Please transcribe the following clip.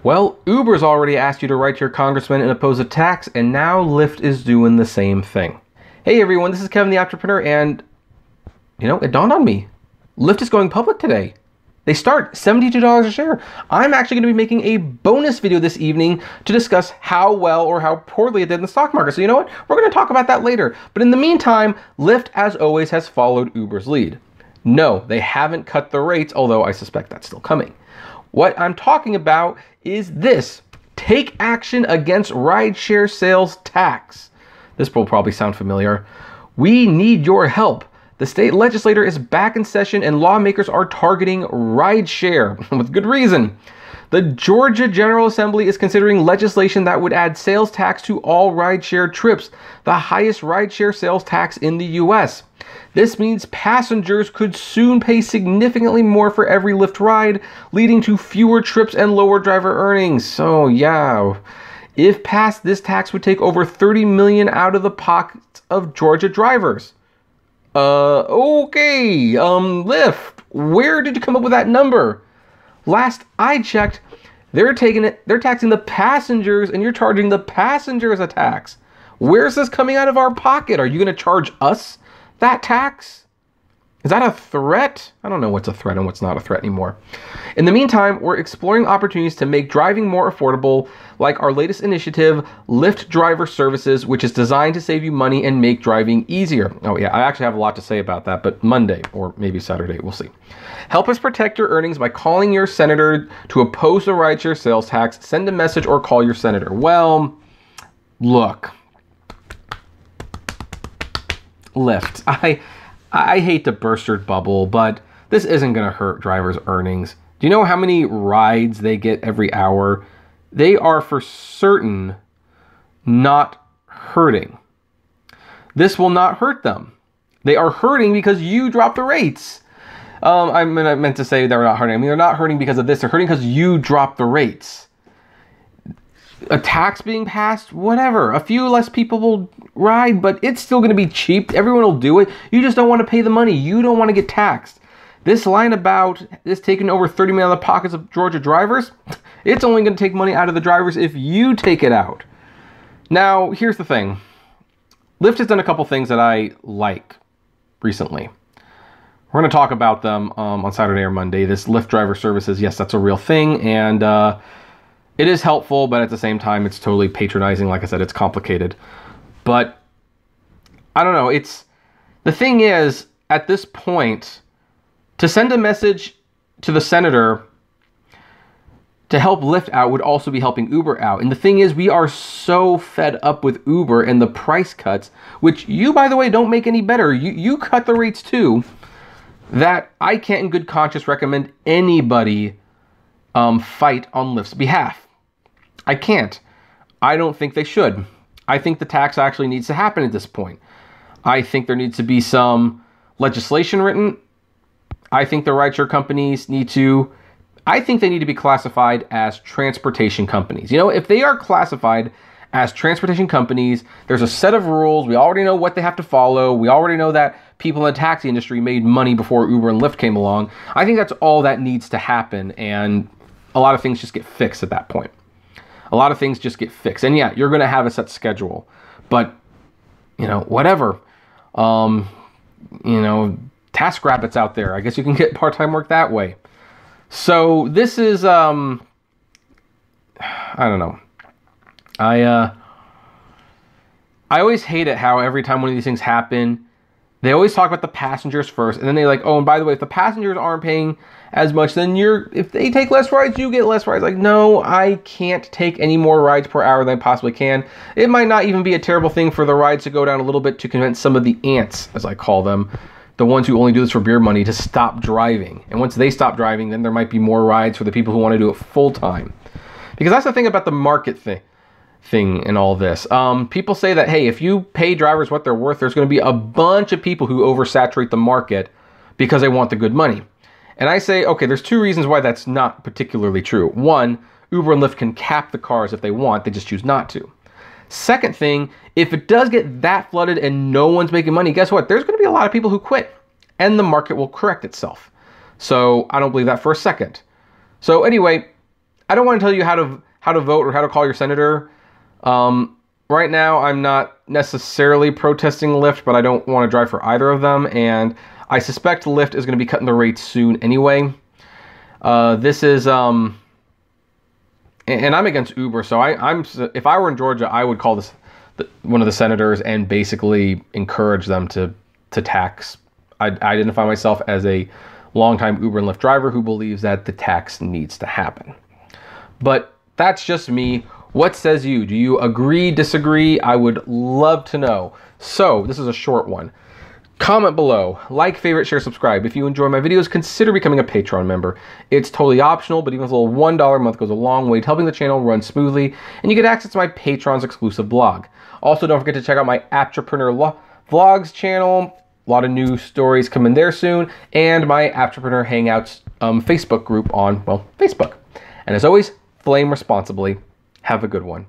Well, Uber's already asked you to write to your congressman and oppose a tax, and now Lyft is doing the same thing. Hey everyone, this is Kevin the Apptrepreneur, and it dawned on me. Lyft is going public today. They start $72 a share. I'm actually going to be making a bonus video this evening to discuss how well or how poorly it did in the stock market. So you know what? We're going to talk about that later. But in the meantime, Lyft, as always, has followed Uber's lead. No, they haven't cut the rates, although I suspect that's still coming. What I'm talking about is this: take action against rideshare sales tax. This will probably sound familiar. We need your help. The state legislature is back in session and lawmakers are targeting rideshare with good reason. The Georgia General Assembly is considering legislation that would add sales tax to all rideshare trips, the highest rideshare sales tax in the U.S. This means passengers could soon pay significantly more for every Lyft ride, leading to fewer trips and lower driver earnings. So yeah, if passed, this tax would take over $30 million out of the pockets of Georgia drivers. Okay, Lyft, where did you come up with that number? Last I checked, they're taxing the passengers, and you're charging the passengers a tax. Where's this coming out of our pocket? Are you going to charge us that tax? Is that a threat? I don't know what's a threat and what's not a threat anymore. In the meantime, we're exploring opportunities to make driving more affordable, like our latest initiative, Lyft Driver Services, which is designed to save you money and make driving easier. Oh yeah, I actually have a lot to say about that, but Monday or maybe Saturday, we'll see. Help us protect your earnings by calling your senator to oppose the rideshare sales tax. Send a message or call your senator. Well, look, Lyft, I hate to burst your bubble, but this isn't going to hurt drivers' earnings. Do you know how many rides they get every hour? They are for certain not hurting. This will not hurt them. They are hurting because you dropped the rates. I meant to say they're not hurting. I mean, they're not hurting because of this. They're hurting because you dropped the rates. A tax being passed, whatever. A few less people will ride, but it's still going to be cheap. Everyone will do it. You just don't want to pay the money. You don't want to get taxed. This line about this taking over $30 million out of the pockets of Georgia drivers, it's only going to take money out of the drivers if you take it out. Now, here's the thing. Lyft has done a couple things that I like recently. We're going to talk about them on Saturday or Monday. This Lyft Driver Services, yes, that's a real thing, and it is helpful, but at the same time, it's totally patronizing. Like I said, it's complicated. But I don't know. The thing is, at this point, to send a message to the senator to help Lyft out would also be helping Uber out. And the thing is, we are so fed up with Uber and the price cuts, which you, by the way, don't make any better. You cut the rates too, that I can't in good conscience recommend anybody fight on Lyft's behalf. I can't. I don't think they should. I think the tax actually needs to happen at this point. I think there needs to be some legislation written. I think the rideshare companies need to be classified as transportation companies. If they are classified as transportation companies, there's a set of rules. We already know what they have to follow. We already know that people in the taxi industry made money before Uber and Lyft came along. I think that's all that needs to happen, and a lot of things just get fixed at that point. A lot of things just get fixed. And yeah, you're going to have a set schedule. But, whatever. TaskRabbit's out there. I guess you can get part-time work that way. So this is, I don't know. I always hate it how every time one of these things happen, they always talk about the passengers first. And then they're like, oh, and by the way, if the passengers aren't paying as much, then if they take less rides, you get less rides. Like, no, I can't take any more rides per hour than I possibly can. It might not even be a terrible thing for the rides to go down a little bit to convince some of the ants, as I call them, the ones who only do this for beer money, to stop driving. And once they stop driving, then there might be more rides for the people who want to do it full time. Because that's the thing about the market thing in all this. People say that, hey, if you pay drivers what they're worth, there's going to be a bunch of people who oversaturate the market because they want the good money. And I say, okay, there's two reasons why that's not particularly true. One, Uber and Lyft can cap the cars if they want, they just choose not to. Second thing, if it does get that flooded and no one's making money, guess what? There's going to be a lot of people who quit, and the market will correct itself. So I don't believe that for a second. So anyway, I don't want to tell you how to vote or how to call your senator. Right now, I'm not necessarily protesting Lyft, but I don't want to drive for either of them, and I suspect Lyft is going to be cutting the rates soon anyway. This is, and I'm against Uber, so if I were in Georgia, I would call one of the senators and basically encourage them to tax. I identify myself as a longtime Uber and Lyft driver who believes that the tax needs to happen. But that's just me. What says you? Do you agree, disagree? I would love to know. So this is a short one. Comment below, like, favorite, share, subscribe. If you enjoy my videos, consider becoming a Patreon member. It's totally optional, but even a little $1 a month goes a long way to helping the channel run smoothly, and you get access to my Patreon's exclusive blog. Also, don't forget to check out my Apptrepreneur vlogs channel. A lot of new stories coming there soon, and my Apptrepreneur Hangouts Facebook group on, well, Facebook. And as always, flame responsibly. Have a good one.